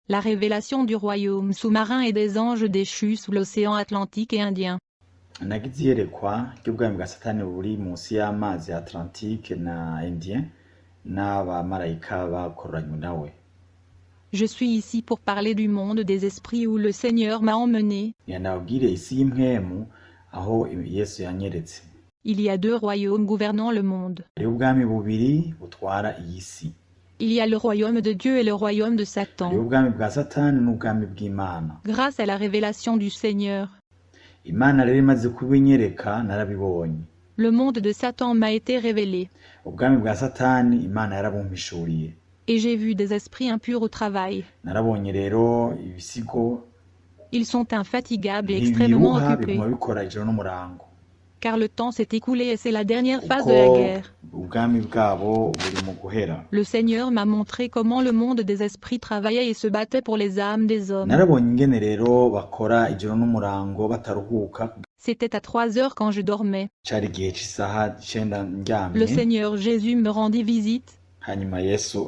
La révélation du royaume sous-marin et des anges déchus sous l'océan Atlantique et Indien. nagize iyerekwa ry'ubwami bwa satani buri munsi y'amazi ya Atlantique na Indien n'abamarayika bakoranywe nawe. Je suis ici pour parler du monde des esprits où le Seigneur m'a emmené. Nababwire isi y'impwemu aho Yesu yanyeretse. Il y a deux royaumes gouvernant le monde. Hariho ubwami bubiri butwara iyi si. Il y a le royaume de Dieu et le royaume de Satan. Hariho ubwami bwa Satani n'ubwami bw'Imana. Grâce à la révélation du Seigneur, Imana rero imaze kubinyereka narabibonye. le monde de Satan m'a été révélé. Ubwami bwa Satani Imana yarabumpishuriye. Et j'ai vu des esprits impurs au travail. Narabonye rero ibisigo Ils sont infatigables et extrêmement ntibiruha occupés, biguma bikora ijoro n'umurango. car le temps s'est écoulé et c'est la dernière phase de la guerre. Ubwami bwabo buri mu guhera. Le Seigneur m'a montré comment le monde des esprits travaillait et se battait pour les âmes des hommes. Narabonye ingene rero bakora ijoro n'umurango bataruhuka. C'était à 3 heures quand je dormais. Cari igihe c'isaha 9 Le ndyamye, Seigneur Jésus me rendit visite hanyuma Yesu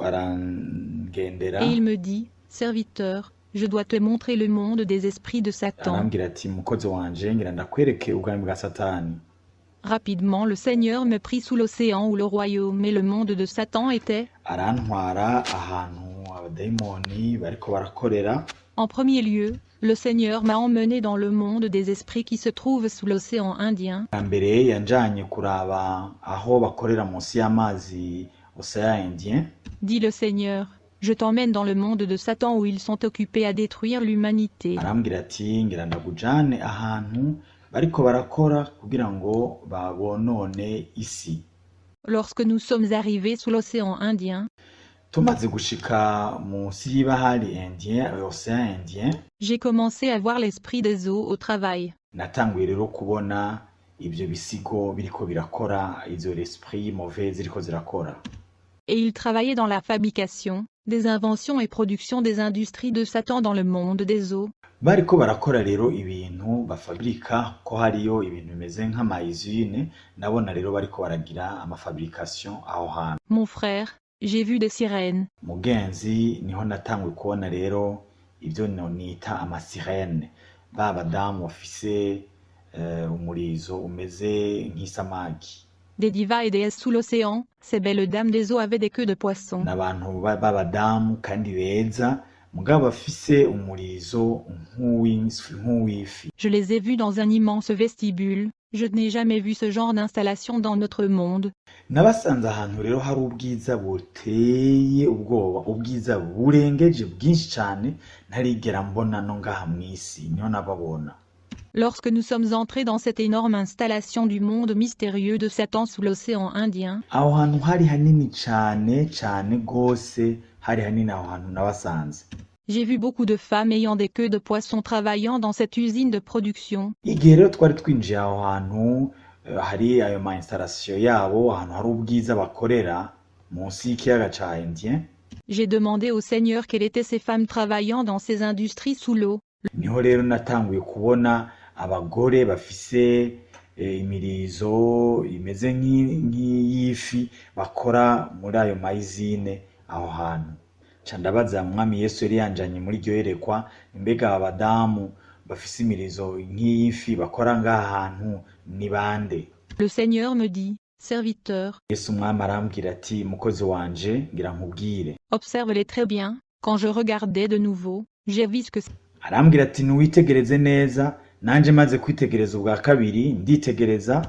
arangendera et il me dit, « Serviteur, je dois te montrer le monde des esprits de Satan. arambwira ati mukozi wanje ngira ndakwereke ubwami bwa Satani. » Rapidement, le Seigneur me prit sous l'océan où le royaume et le monde de Satan étaient. Arantwara ahantu abadayimoni bariko barakorera. En premier lieu, le Seigneur m'a emmené dans le monde des esprits qui se trouve sous l'océan Indien. Bwa mbere yanjanye kuraba aho bakorera munsi y'amazi Océan Indien. Dit le Seigneur, je t'emmène dans le monde de Satan où ils sont occupés à détruire l'humanité. Arambwira ati ngira ndakujane ahantu bariko barakora kugira ngo babonone isi. Lorsque nous sommes arrivés sous l'océan Indien, Tumaze gushika munsi y'ibahari Indien, Océan Indien, j'ai commencé à voir l'esprit des eaux au travail. natanguye rero kubona ibyo bisigo biriko birakora, izo l'esprit mauvais ziriko zirakora. Et ils travaillaient dans la fabrication, des inventions et production des industries de Satan dans le monde des eaux. Bariko barakora rero ibintu bafabrika ko hariyo ibintu bimeze nk'amayizine, nabona rero bariko baragira amafabrication aho hantu. Mon frère, j'ai vu des sirènes. Mugenzi niho natanguye kubona rero ibyo nita amasirene, ba badamu bafise umurizo umeze nk'isamaki. Des divas et déesses sous l'océan, ces belles dames des eaux avaient des queues de poisson. N'abantu b'abadamu kandi beza, mugabo bafise umurizo nk'uwifi. Je les ai vus dans un immense vestibule. Je n'ai jamais vu ce genre d'installation dans notre monde. Nabasanze ahantu rero hari ubwiza buteye ubwoba, ubwiza burengeje bwinshi cyane ntarigera mbona no ngaha mw'isi, niho nababona. Lorsque nous sommes entrés dans cette énorme installation du monde mystérieux de Satan sous l'océan Indien, Aho hantu hari hanini cyane gose, hari hanini aho hantu nabasanze. j'ai vu beaucoup de femmes ayant des queues de poisson travaillant dans cette usine de production. Igihe rero twari twinjiye aho hantu, hari ayo ma installation yabo, ahantu hari ubwiza bakorera munsi y'ikiyaga ca Indien. J'ai demandé au Seigneur quelles étaient ces femmes travaillant dans ces industries sous l'eau. Niho rero natanguye kubona abagore bafise imirizo imeze nk'iyifi bakora muri ayo mayizine aho hantu. Ca ndabaza Mwami Yesu yari yanjanye muri iryo yerekwa, mbega abadamu bafise imirizo nk'iyifi bakora ngaha hantu ni bande? Le Seigneur me dit, serviteur, Yesu Mwami arambwira ati mukozi wanje ngira nkubwire. observe-les très bien. Quand je regardais de nouveau, j'ai vu que Arambwira ati ntiwitegereze neza, nanje maze kwitegereza ubwa kabiri nditegereza,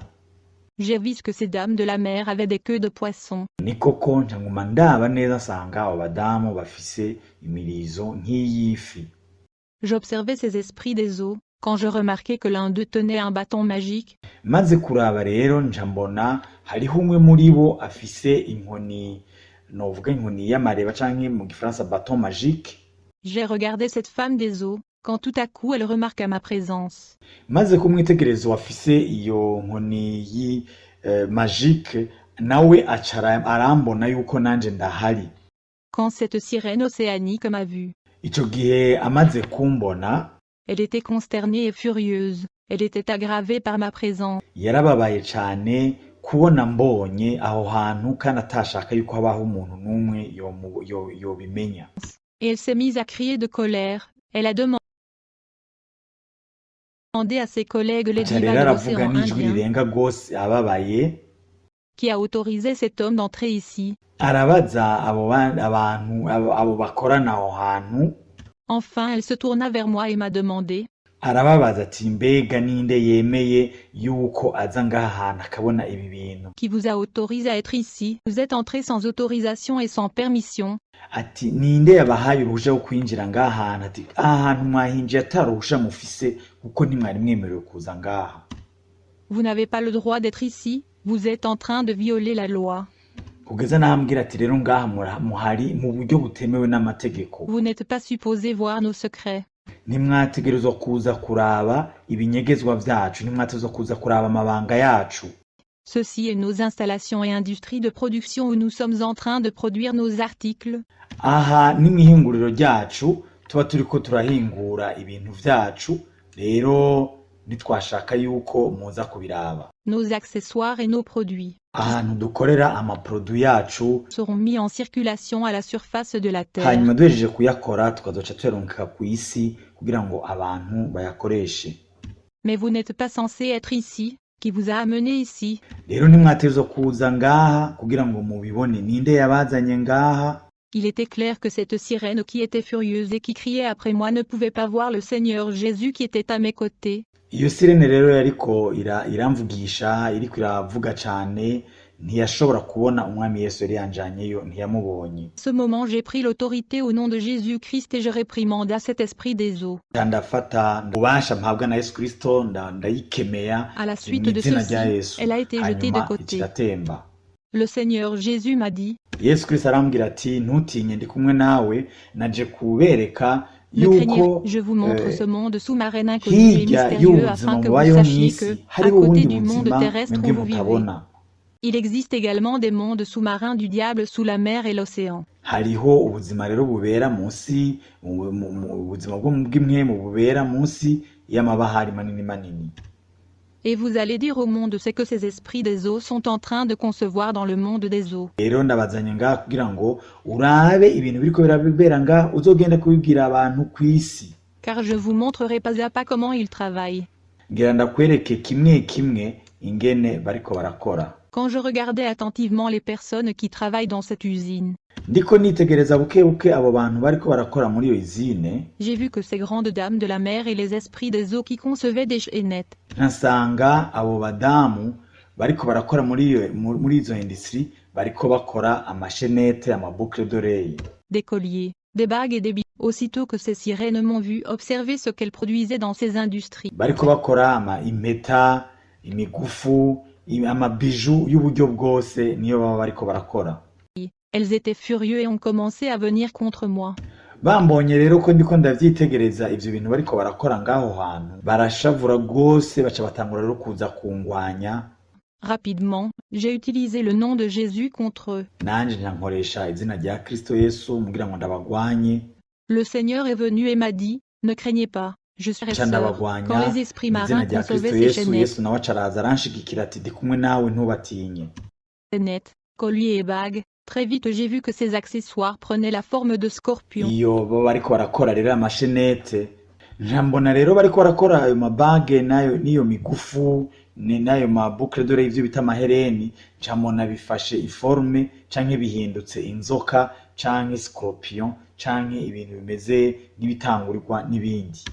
ces dames de la mer avaient des queues de poisson. ni koko nca nguma ndaba neza nsanga abo badamu bafise imirizo nk'iyifi. J'observais ces esprits des eaux, quand je remarquai que l'un d'eux tenait un bâton magique. Maze kuraba rero nca mbona hariho umwe muri bo afise inkoni, novuga inkoni y'amareba canke mu gifaransa bâton magique. J'ai regardé cette femme des eaux, quand tout à coup elle remarqua ma présence. Maze kumwitegereza afise iyo nkoni magique, nawe arambona yuko nanje ndahari. Quand cette sirène océanique m'a vue, Ico gihe amaze kumbona, elle était consternée et furieuse. Elle était aggravée par ma présence. yarababaye cane kubona mbonye aho hantu kandi atashaka yuko habaho umuntu n'umwe yobimenya. Et elle s'est mise à crier de colère. Elle a demandé à ses collègues les aca rero divas de aravuga l'océan n'ijwi Indien rirenga rwose ababaye, qui a autorisé cet homme d'entrer ici. arabaza abo bakorana aho hantu, Enfin, elle se tourna vers moi et m'a demandé arababaza ati mbega ninde yemeye yuko aza ngaha hantu akabona ibi bintu. qui vous a autorisé à être ici. Vous êtes entré sans autorisation et sans permission. Ati ninde yabahaye uruhusha rwo kwinjira ngaha hantu? Ati aha hantu mwahinjiye atari uruhusha mufise kuko ntimwari mwemerewe kuza ngaha. Vous n'avez pas le droit d'être ici. Vous êtes en train de violer la loi. Kugeza n'ahambwira ati rero ngaha muhari mu buryo butemewe n'amategeko. Vous n'êtes pas supposé voir nos secrets. Ntimwategerezwa kuza kuraba ibinyegezwa vyacu, ntimwategerezwa kuza kuraba amabanga yacu. Ceci est nos installations et industries de production où nous sommes en train de produire nos articles. Aha ni mwihinguriro ryacu tuba turiko turahingura ibintu vyacu, rero nitwashaka yuko muza kubiraba. Nos accessoires et nos produits Ahantu dukorera amaproduit yacu, seront mis en circulation à la surface de la Terre. hanyuma duhejeje kuyakora tukazoca tuyaronka ku isi kugira ngo abantu bayakoreshe. Mais vous n'êtes pas censé être ici. Qui vous a amené ici? Rero ntimwategerezwa kuza ngaha kugira ngo mubibone ninde yabazanye ngaha. Il était clair que cette sirène qui était furieuse et qui criait après moi ne pouvait pas voir le Seigneur Jésus qui était à mes côtés. Iyo sirene rero yariko iramvugisha, iriko iravuga cane, ntiyashobora kubona umwami Yesu yari yanjanyeyo, ntiyamubonye. À ce moment j'ai pris l'autorité au nom de Jésus-Christ et je réprimanda cet esprit des eaux. Ndafata ububasha mpabwa na Yesu Kristo ndayikemeya. À la suite de ceci, elle a été jetée de côté. Iratemba. Le Seigneur Jésus m'a dit, Yesu Kristo arambwira ati ntutinye ndi kumwe nawe, naje kubereka ne craignez, yuko je vous montre ce monde sous-marin inconnu et hirya mystérieux afin y'ubuzima que bubayeho vous sachiez mw'isi que, à hariho côté ubundi du monde buzima terrestre mwebwe où vous vivez, mutabona. il existe également des mondes sous-marins du diable sous la mer et l'océan. Hariho ubuzima rero bubera munsi, ubuzima bw'imwemu bubera munsi y'amabahari manini manini. Et vous allez dire au monde ce que ces esprits des eaux sont en train de concevoir dans le monde des eaux. Rero ndabazanye ngaha kugira ngo urabe ibintu biriko birabera ngaha, uzogende kubibwira abantu kw'isi. Car je vous montrerai pas à pas comment ils travaillent. Ngira ndakwereke kimwe kimwe ingene bariko barakora. Quand je regardais attentivement les personnes qui travaillent dans cette usine, Ndiko nitegereza buke buke abo bantu bariko barakora muri iyo izine, j'ai vu que ces grandes dames de la mer et les esprits des eaux qui concevaient des chaînettes, nkasanga abo badamu bariko barakora muri izo industrie, bariko bakora amashenete, amaboucle d'oreille, des colliers, des bagues et des bijoux. Aussitôt que ces sirènes m'ont vu observer ce qu'elles produisaient dans ces industries, bariko bakora impeta, imigufu, amabiju y'uburyo bwose niyo baba bariko barakora. elles étaient furieuses et ont commencé à venir contre moi. Bambonye rero ko ndiko ndavyitegereza ivyo bintu bariko barakora ngaho hantu, barashavura rwose, baca batangura rero kuza kungwanya. Rapidement, j'ai utilisé le nom de Jésus contre eux. Nanje nkoresha izina rya Kristo Yesu mugira ngo ndabagwanye. Le Seigneur est venu et m'a dit, ne craignez pas, je suis Ca sœur. ndabagwanya Quand les esprits mu izina marins rya concevaient Kristo ces Yesu. chaînettes, Yesu nawe acaraza aranshigikira ati ndi kumwe nawe ntubatinye. colliers et bagues, très vite j'ai vu que ces accessoires prenaient la forme de scorpions. Iyo baba bariko barakora rero amashenete, njambona rero bariko barakora ayo mabage nayo niyo migufu nayo maboucle d'oreille, ivyo bita amahereni, njambona bifashe iforme canke bihindutse inzoka canke scorpion canke ibintu bimeze nk'ibitangurirwa n'ibindi.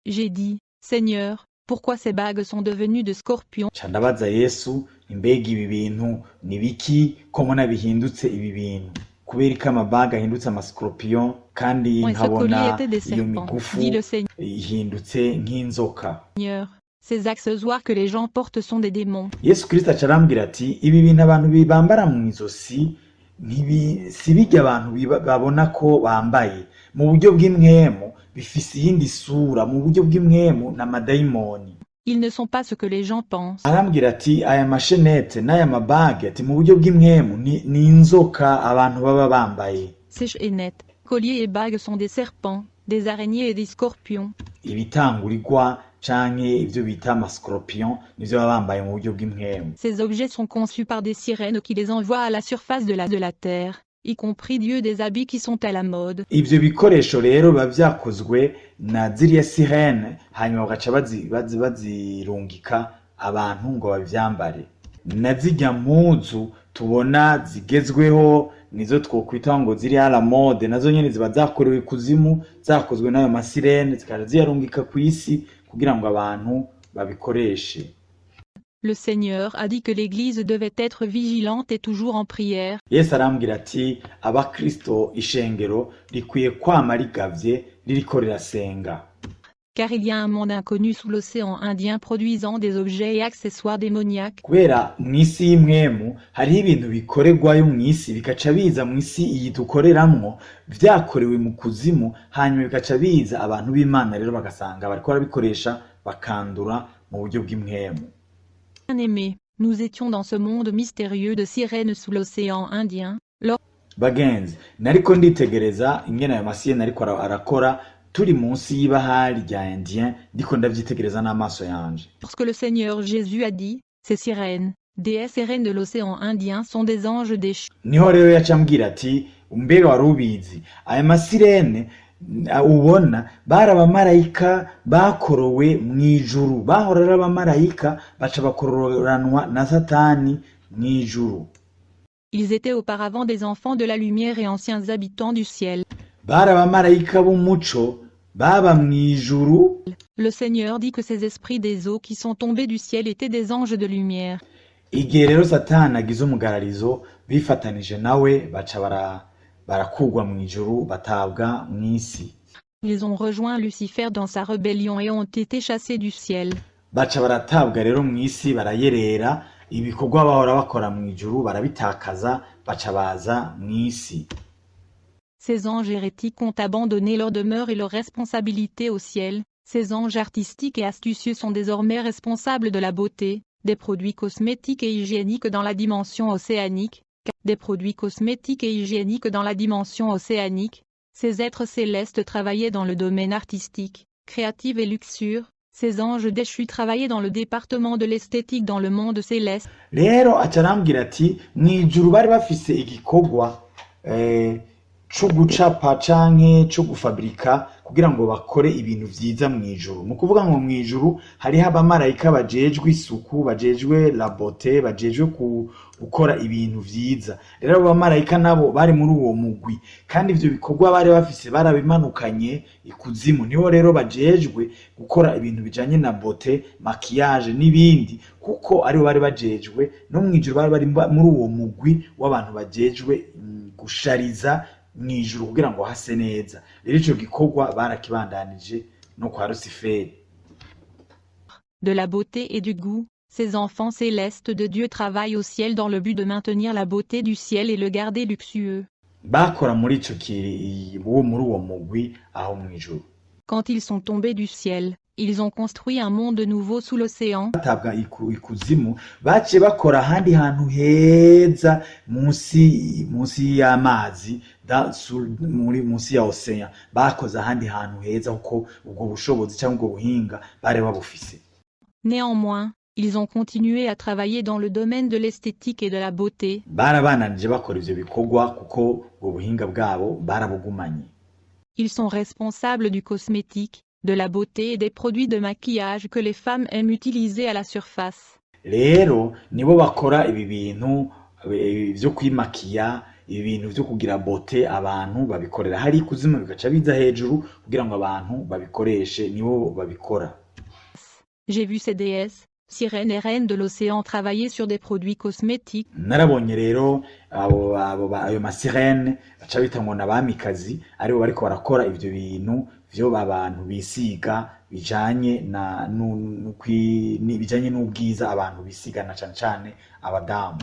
J'ai dit, Seigneur, pourquoi ces bagues sont devenues de scorpions? Ca ndabaza Yesu, imbega ibi bintu ni biki ko mbona bihindutse ibi bintu? Kubera ko amabaga ahindutse amascorpion kandi Et ce collier nkabona était des iyo serpents, migufu dit le ihindutse nk'inzoka. Seigneur. Ces accessoires que les gens portent sont des démons. Yesu Kristo aca arambwira ati ibi bintu abantu bibambara mu izosi si bijya abantu babona ko bambaye mu buryo bw'imwemu, bifise iyindi sura mu buryo bw'imwemu n'amadayimoni. Ils ne sont pas ce que les gens pensent. Arambwira ati aya mashenete n'aya mabage ati mu buryo bw'imwemu ni inzoka abantu baba bambaye. Ces chaînettes, colliers et bagues sont des serpents, des araignées et des scorpions. Ibitangurirwa canke ivyo bita amascorpion nivyo baba bambaye mu buryo bw'imwemu. Ces objets sont conçus par des sirènes qui les envoient à la surface de la terre. y compris Dieu des habits qui sont à la mode. ivyo bikoresho rero biba vyakozwe na ziriya sirene hanyuma bagaca bazirungika abantu ngo bavyambare. Na zirya mpuzu tubona zigezweho nizo twokwita ngo ziri à la mode, nazo nyene ziba zakorewe kuzimu, zakozwe n'ayo masirene zikaja ziyarungika kw'isi kugira ngo abantu babikoreshe. Le Seigneur a dit que l'Église devait être vigilante et toujours en prière, Yesu arambwira ati abakristo ishengero rikwiye kwama rigavye ririko rirasenga. car il y a un monde inconnu sous l'océan Indien produisant des objets et accessoires démoniaques. Kubera mw'isi y'imwemu hariho ibintu bikorerwayo mw'isi bikaca biza mw'isi iyi dukoreramwo vyakorewe mu kuzimu, hanyuma bikaca biza abantu b'Imana rero bagasanga bariko barabikoresha bakandura mu buryo bw'imwemu. Bien-aimés, nous étions dans ce monde mystérieux de sirènes sous l'océan Indien, Bagenzi, nariko nditegereza ingene ayo masirene ariko arakora turi munsi y'ibahari rya Indien, ndiko ndavyitegereza n'amaso yanje. lorsque le Seigneur Jésus a dit, ces sirènes, déesses et reines de l'océan Indien sont des anges déchus. Niho rero yacambwira ati mbega wari ubizi aya masirene ubona bari abamarayika bakorowe mw'ijuru, bahora ari abamarayika baca bakororanwa na Satani mw'ijuru. Ils étaient auparavant des enfants de la lumière et anciens habitants du ciel. Bari abamarayika b'umuco baba mw'ijuru. Le Seigneur dit que ces esprits des eaux qui sont tombés du ciel étaient des anges de lumière. Igihe rero Satani agize umugararizo bifatanije nawe baca barakugwa mw'ijuru batabwa mw'isi. Ils ont rejoint Lucifer dans sa rébellion et ont été chassés du ciel. Baca baratabwa rero mw'isi barayerera, ibikorwa bahora bakora mw'ijuru barabitakaza baca baza mw'isi. Ces anges hérétiques ont abandonné leur demeure et leur responsabilité au ciel. Ces anges artistiques et astucieux sont désormais responsables de la beauté, des produits cosmétiques et hygiéniques dans la dimension océanique. Des produits cosmétiques et hygiéniques dans la dimension océanique. Ces êtres célestes travaillaient dans le domaine artistique, créatif et luxure. Ces anges déchus travaillaient dans le département de l'esthétique dans le monde céleste. Rero aca arambwira ati mw'ijuru bari bafise igikorwa co gucapa canke co gufabrika kugira ngo bakore ibintu vyiza mw'ijuru. Mu kuvuga ngo mw'ijuru hariho abamarayika bajejwe isuku, bajejwe la beauté, bajejwe gukora ibintu vyiza. Rero abo bamarayika nabo bari muri uwo mugwi, kandi ivyo bikorwa bari bafise barabimanukanye ikuzimu. Nibo rero bajejwe gukora ibintu bijanye na beauté, maquillage n'ibindi, kuko aribo bari bajejwe no mw'ijuru bari muri uwo mugwi w'abantu bajejwe gushariza mw'ijuru kugira ngo hase neza. Rero ico gikorwa barakibandanije no kwa Luciferi. De la beauté et du goût, ces enfants célestes de Dieu travaillent au ciel dans le but de maintenir la beauté du ciel et le garder luxueux. Bakora muri uwo mugwi aho mw'ijuru. Quand ils sont tombés du ciel, ils ont construit un monde nouveau sous l'océan. Batabwa ikuzimu baciye bakora ahandi hantu heza munsi y'amazi, munsi ya ocean bakoze ahandi hantu heza kuko ubwo bushobozi cyangwa ubwo buhinga bari babufise. Néanmoins, ils ont continué à travailler dans le domaine de l'esthétique et de la beauté. Barabananije bakora ivyo bikorwa kuko ubwo buhinga bwabo barabugumanye. Ils sont responsables du cosmétique, de la beauté et des produits de maquillage que les femmes aiment utiliser à la surface. Rero nibo bakora ibi bintu vyo kwimakiya, ibintu vyo kugira beauté abantu babikorera hari ikuzimu bigaca biza hejuru kugira ngo abantu babikoreshe, nibo babikora. J'ai vu ces déesses, sirènes et reines de l'océan travailler sur des produits cosmétiques. Narabonye rero ayo masirene baca bita ngo n'abamikazi aribo bariko barakora ivyo bintu vyo abantu bisiga bijanye bijanye n'ubwiza abantu bisigana cane cane abadamu.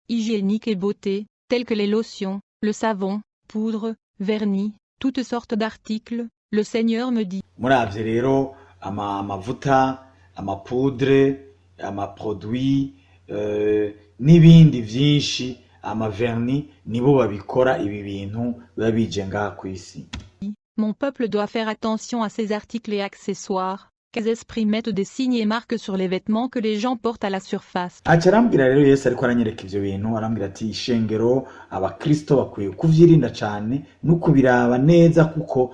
Hygiénique et beauté, tels que les lotions, le savon, poudre, vernis, toutes sortes d'articles. Le Seigneur me dit. Muravye rero amavuta, amapoudre, amaproduit, n'ibindi vyinshi, amaverni, nibo babikora ibi bintu biba bije ngaha kw'isi. Mon peuple doit faire attention à ces articles et accessoires, Les esprits mettent des signes et marques sur les vêtements que les gens portent à la surface. aca arambwira rero Yesu ariko aranyereka ivyo bintu arambwira ati ishengero abakristo bakwiye kuvyirinda cane no kubiraba neza kuko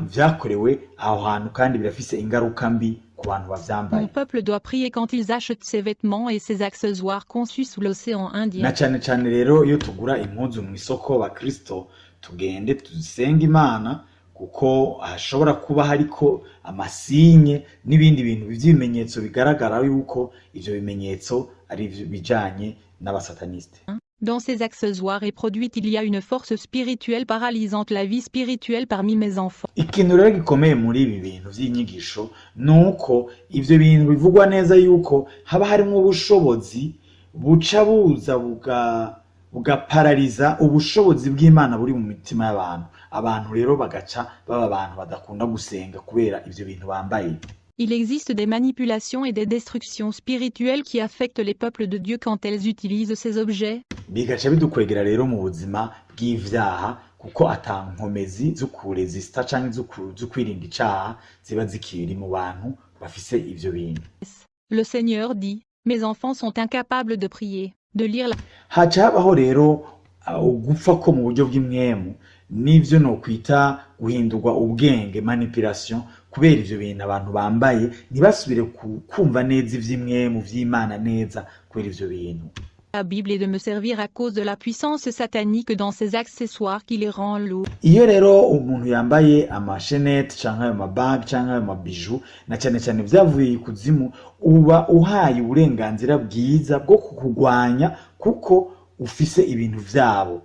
vyakorewe aho hantu kandi birafise ingaruka mbi ku bantu bavyambaye. Mon peuple doit prier quand ils achètent ses vêtements et ses accessoires conçus sous l'océan Indien. Na cane rero iyo tugura impuzu mu isoko bakristo tugende tusenga Imana kuko hashobora kuba hariko amasinye n'ibindi bintu by'ibimenyetso bigaragara yuko ivyo bimenyetso ari bijanye n'abasataniste. Dans ces accessoires et produits il y a une force spirituelle paralysante la vie spirituelle parmi mes enfants. Ikintu rero gikomeye muri ibi bintu vy'inyigisho nuko ivyo bintu bivugwa neza yuko haba harimo ubushobozi buca buza bugaparariza ubushobozi bw'Imana buri mu mitima y'abantu. Abantu rero bagaca baba abantu badakunda gusenga kubera ivyo bintu bambaye. Il existe des manipulations et des destructions spirituelles qui affectent les peuples de Dieu quand elles utilisent ces objets. Bigaca bidukwegera rero mu buzima bw'ivyaha kuko atankomezi z'ukurezista canke z'ukwirinda icaha ziba zikiri mu bantu bafise ivyo bintu. Le Seigneur dit, mes enfants sont incapables de prier, de lire la... Haca habaho rero ugupfa ko mu buryo bw'imwemu n'ivyo no kwita guhindurwa ubwenge manipulation kubera ivyo bintu abantu bambaye ntibasubire kumva neza ivy'imwemu vy'Imana neza kubera ivyo bintu. La Bible est de me servir à cause de la puissance satanique dans ces accessoires qui les rend lourds. Iyo rero umuntu yambaye amashenete canke ayo mabag canke ayo mabiju na cane vyavuye ikuzimu uba uhaye uburenganzira bwiza bwo kukugwanya kuko ufise ibintu vyabo.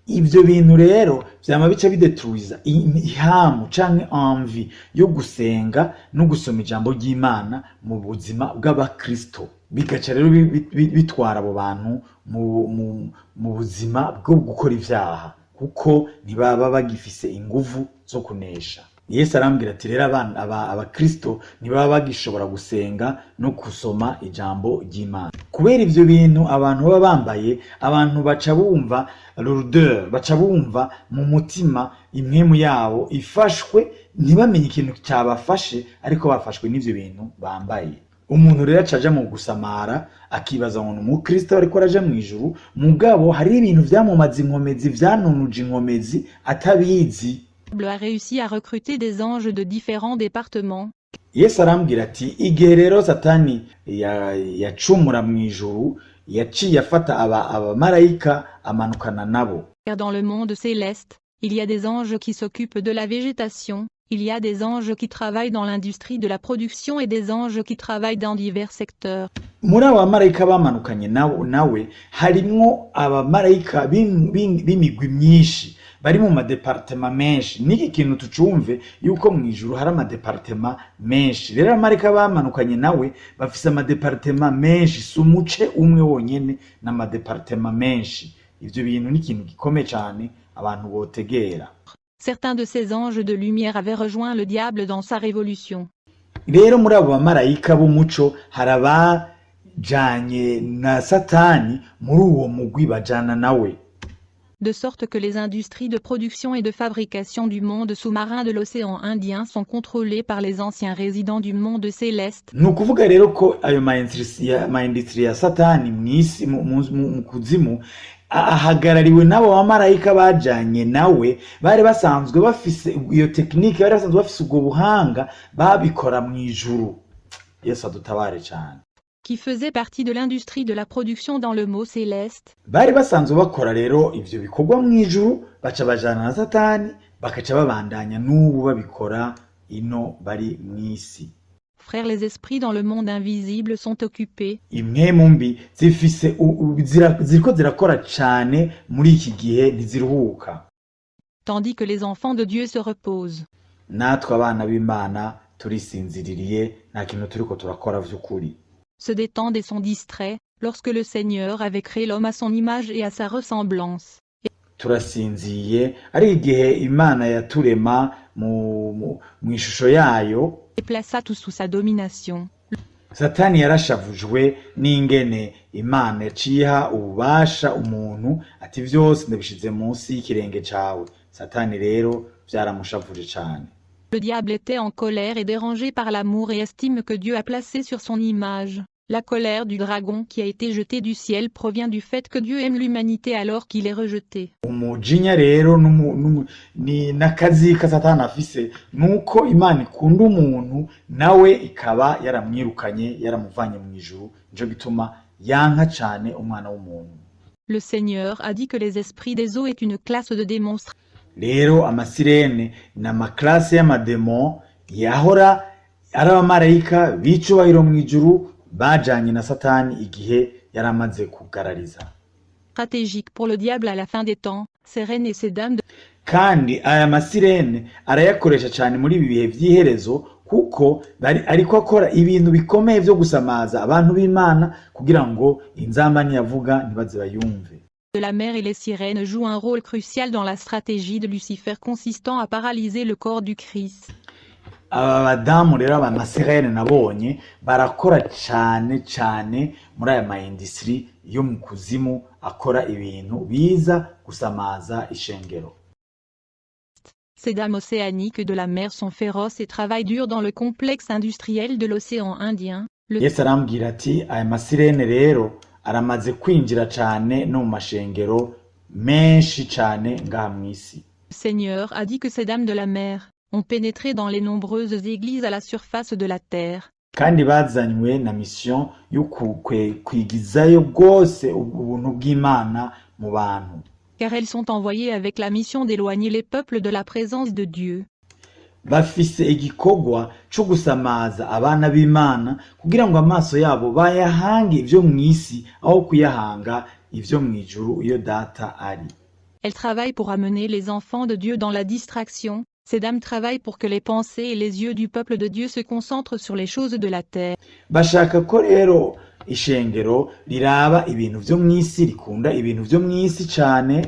Ivyo bintu rero vyama bica bidetruiza ihamu canke envie yo gusenga no gusoma ijambo ry'Imana mu buzima bw'abakristo. Bigaca rero bitwara abo bantu mu buzima bwo gukora ivyaha kuko ntibaba bagifise inguvu zo kunesha. Yesu arambwira ati rero abakristo ntibaba bagishobora gusenga no gusoma ijambo ry'Imana kubera ivyo bintu abantu baba bambaye. Abantu baca bumva lourdeur, baca bumva mu mutima impwemu yabo ifashwe ntibamenye ikintu cyabafashe ariko bafashwe n'ivyo bintu bambaye. Umuntu rero acaja mu gusamara akibaza ngo umukristo ariko araje mu ijuru mugabo hari ibintu vyamumaze inkomezi vyanunuje inkomezi atabizi. A réussi à recruter des anges de différents départements. Yesu arambwira ati igihe rero Satani yacumura mu ijuru yaciye afata abamarayika amanukana nabo. Dans le monde céleste, il y a des anges qui s'occupent de la végétation, il y a des anges qui travaillent dans l'industrie de la production et des anges qui travaillent dans divers secteurs. Muri abamarayika bamanukanye nawe harimwo abamarayika b'imigwi myinshi bari mu madepartema menshi. Niki kintu tucumve yuko mu ijuru hari amadepartema menshi. Rero abamarayika bamanukanye nawe bafise amadepartema menshi, sumuce umwe wonyene n'amadepartema menshi. Ivyo bintu ni ikintu gikomeye cyane abantu botegera. Certains de ces anges de lumière avaient rejoint le diable dans sa révolution. Rero muri abo bamarayika b'umuco harabajanye na Satani muri uwo mugwi bajana nawe. De sorte que les industries de production et de fabrication du monde sous-marin de l'océan Indien sont contrôlées par les anciens résidents du monde céleste. Nukuvuga rero ko ayo ma-industrie ya Satani mw'isi mu kuzimu ahagarariwe n'abo bamarayika bajanye nawe bari basanzwe bafise iyo technique, bari basanzwe bafise ubwo buhanga babikora mu ijuru. Yesu adutabare cyane. Qui faisait partie de l'industrie de la production dans le mot céleste. Bari basanzwe bakora rero ivyo bikorwa mu ijuru baca bajana na Satani bakaca babandanya n'ubu babikora ino bari mw'isi. Frères, les esprits dans le monde invisible sont occupés. Impwemu mbi ziriko zirakora cane muri iki gihe ntiziruhuka. Tandis que les enfants de Dieu se reposent. Natwe abana b'Imana turisinziririye nta kintu turiko turakora vy'ukuri. Se détendent et sont distraits, lorsque le Seigneur avait créé l'homme à son image et à sa ressemblance. Turasinziye ari igihe Imana yaturema mu ishusho yayo. Et plaça tout sous sa domination. Satani yarashavujwe n'ingene Imana yaciha ububasha umuntu ati vyose ndabishize munsi y'ikirenge cawe. Satani rero vyaramushavuje cane. Le diable était en colère et dérangé par l'amour et estime que Dieu a placé sur son image. La colère du dragon qui a été jeté du ciel provient du fait que Dieu aime l'humanité alors qu'il est rejeté. Umujinya rero ni n'akazi ka Satani afise nuko Imana ikunda umuntu nawe ikaba yaramwirukanye yaramuvanye mu ijuru, nico gituma yanka cane umwana w'umuntu. Le Seigneur a dit que les esprits des eaux est une classe de démonstration. Rero amasirene n'amaklase y'amademo yahora ari abamarayika b'icubahiro mu ijuru bajanye na Satani igihe yaramaze kugarariza. Stratégique pour le diable à la fin des temps, ces reines et ces dames de... Kandi aya masirene arayakoresha cyane muri ibi bihe vy'iherezo kuko ariko akora ibintu bikomeye vyo gusamaza abantu b'Imana kugira ngo inzambanyi yavuga ntibaze bayumve. De la mer et les sirènes jouent un rôle crucial dans la stratégie de Lucifer consistant à paralyser le corps du Christ. Aba badamu rero aba masirene nabonye barakora cyane muri aya maindustry yo mu kuzimu akora ibintu biza gusamaza ishengero. Ces dames océaniques de la mer sont féroces et travaillent dur dans le complexe industriel de l'océan Indien. Yesu arambwira ati aya masirene rero aramaze kwinjira cyane no mu mashengero menshi cyane ngaha mw'isi. Le Seigneur a dit que ces dames de la mer ont pénétré dans les nombreuses églises à la surface de la terre. Kandi bazanywe na mission yo kwigizayo rwose ubuntu bw'Imana mu bantu. Car elles sont envoyées avec la mission d'éloigner les peuples de la présence de Dieu. Bafise igikorwa cyo gusamaza abana b'Imana kugira ngo amaso yabo bayahange ivyo mw'isi aho kuyahanga ivyo mw'ijuru iyo data ari. Elles travaillent pour amener les enfants de Dieu dans la distraction. Ces dames travaillent pour que les pensées et les yeux du peuple de Dieu se concentrent sur les choses de la terre. Bashaka ko rero ishengero riraba ibintu vyo mw'isi rikunda ibintu vyo mw'isi cyane.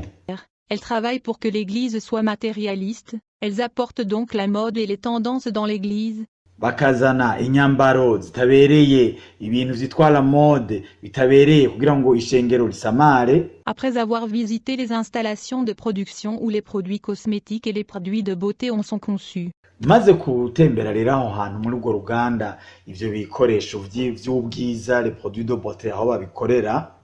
Elles travaillent pour que l'église soit matérialiste. Elles apportent donc la mode et les tendances dans l'église. Bakazana inyambaro zitabereye ibintu zitwara mode bitabereye kugira ngo ishengero risamare. Après avoir visité les installations de production où les produits cosmétiques et les produits de beauté sont conçus. Maze kutembera rero aho hantu muri urwo ruganda ivyo bikoresho vy'ubwiza les produits de beauté aho babikorera.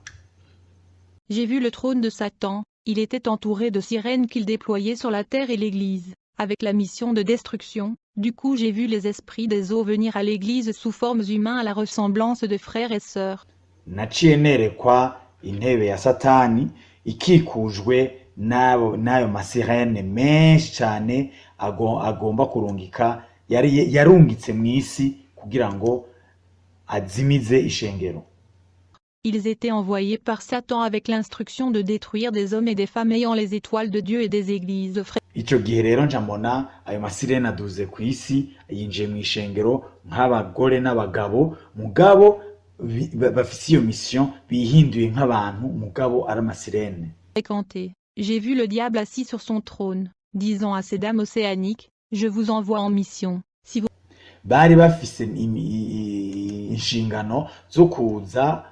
J'ai vu le trône de Satan. Il était entouré de sirènes qu'il déployait sur la terre et l'église, avec la mission de destruction. Du coup j'ai vu les esprits des eaux venir à l'église sous formes humaines à la ressemblance de frères et sœurs. Naciye nerekwa intebe ya Satani ikikujwe n'ayo masirene menshi cyane agomba kurungika yarungitse mw'isi kugira ngo azimize ishengero. Ils étaient envoyés par Satan avec l'instruction de détruire des hommes et des femmes ayant les étoiles de Dieu et des églises. Ico gihe rero njambona ayo masirene aduze ku isi yinjiye mu ishengero nk'abagore n'abagabo mugabo bafise iyo mission bihinduye nk'abantu mugabo ari amasirene. Fréquenté. J'ai vu le diable assis sur son trône, disant à ces dames océaniques, je vous envoie en mission. Si vous... Bari bafise inshingano zo kuza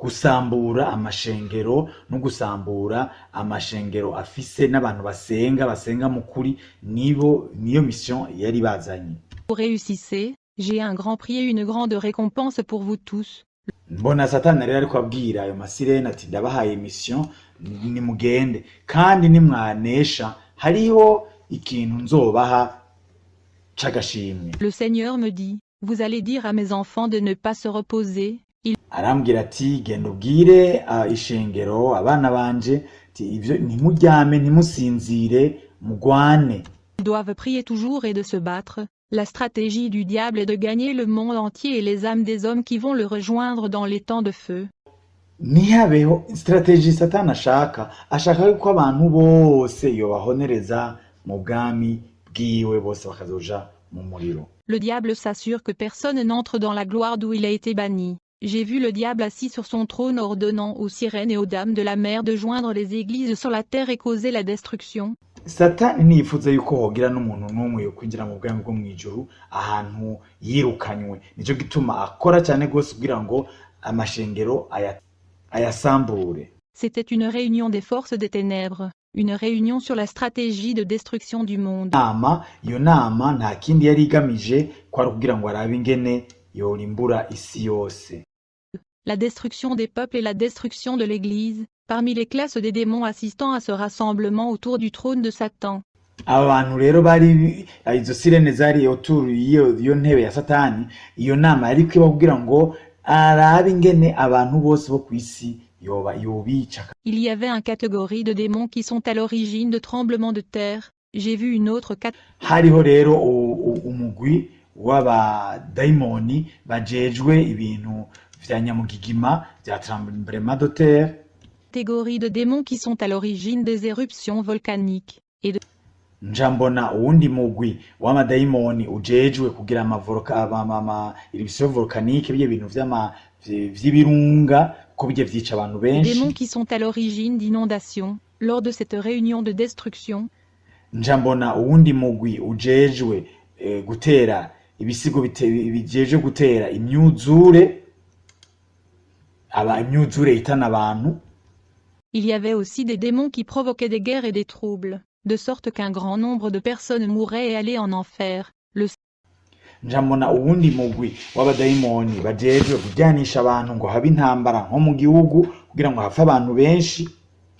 gusambura amashengero no gusambura amashengero afise n'abantu basenga mukuri niyo mission yari bazanye. Vous réussissez, j'ai un grand prix et une grande récompense pour vous tous. Mbona Satani rero ariko abwira ayo masirene ati ndabahaye mission nimugende kandi nimwanesha hariho ikintu nzobaha c'agashimwe. Le Seigneur me dit, vous allez dire à mes enfants de ne pas se reposer. Arambwira ati genda ubwire ishengero abana banje ivyo ntimuryame ntimusinzire mugwane. Ils doivent prier toujours et de se battre. La stratégie du diable est de gagner le monde entier et les âmes des hommes qui vont le rejoindre dans les temps de feu. Ntihabeho strategie Satani ashaka yuko abantu bose yobahonereza mu bwami bwiwe bose bakazoja mu muriro. Le diable s'assure que personne n'entre dans la gloire d'où il a été banni. J'ai vu le diable assis sur son trône ordonnant aux sirènes et aux dames de la mer de joindre les églises sur la terre et causer la destruction. Satani ntiyifuza yuko hogira n'umuntu n'umwe yo kwinjira mu bwami bwo mw'ijuru ahantu yirukanywe. Nico gituma akora cyane gose kugira ngo amashengero ayasambure. C'était une réunion des forces des ténèbres. une réunion sur la stratégie de destruction du monde. Iyo nama nta kindi yari igamije kwari kugira ngo arabe ingene yorimbura isi yose. La destruction des peuples et la destruction de l'Église, parmi les classes des démons assistant à ce rassemblement autour du trône de Satan. Aba bantu rero bari izo sirene zari autour iyo ntebe ya Satani, iyo nama yari kwiba kugira ngo arabe ingene abantu bose bo kwisi yobica. Il y avait une catégorie de démons qui sont à l'origine de tremblements de terre. J'ai vu une autre hariho rero umugwi w'abadaimoni bajejwe ibintu vya nyamugigima vya tremblement de terre. Catégorie de démons qui sont à l'origine des éruptions volcaniques et de njambona uwundi mugwi w'amadaimoni ujejwe kugira eruption volcanique bye bintu vy'ibirunga ko bije vyica abantu benshi. Démons qui sont à l'origine d'inondations lors de cette réunion de destruction. Njambona uwundi mugwi ujejwe gutera ibisigo bijeje gutera imyuzure itana abantu. Il y avait aussi des démons qui provoquaient des guerres et des troubles, de sorte qu'un grand nombre de personnes mouraient et allaient en enfer. Njambona uwundi mugwi w'abadaimoni bajejwe kujyanisha abantu ngo habe intambara nko mu gihugu kugira ngo hapfe abantu benshi.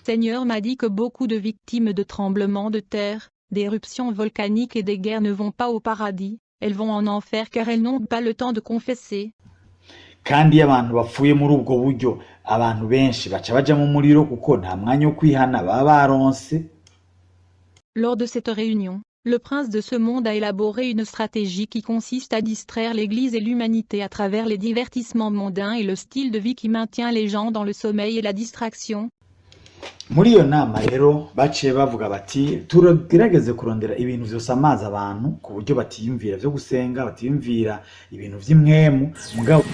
Seigneur m'a dit que beaucoup de victimes de tremblements de terre, d'éruptions volcaniques et des guerres ne vont pas au paradis, elles vont en enfer car elles n'ont pas le temps de confesser. Kandi abantu bapfuye muri ubwo buryo abantu benshi baca baja mu muriro kuko nta mwanya wo kwihana baba baronse. Lors de cette réunion, le prince de ce monde a élaboré une stratégie qui consiste à distraire l'Église et l'humanité à travers les divertissements mondains et le style de vie qui maintient les gens dans le sommeil et la distraction. Muri iyo nama rero baciye bavuga bati turagerageze kurondera ibintu vyose amazi abantu ku buryo batiyumvira vyo gusenga, batiyumvira ibintu vy'imwemu mugabo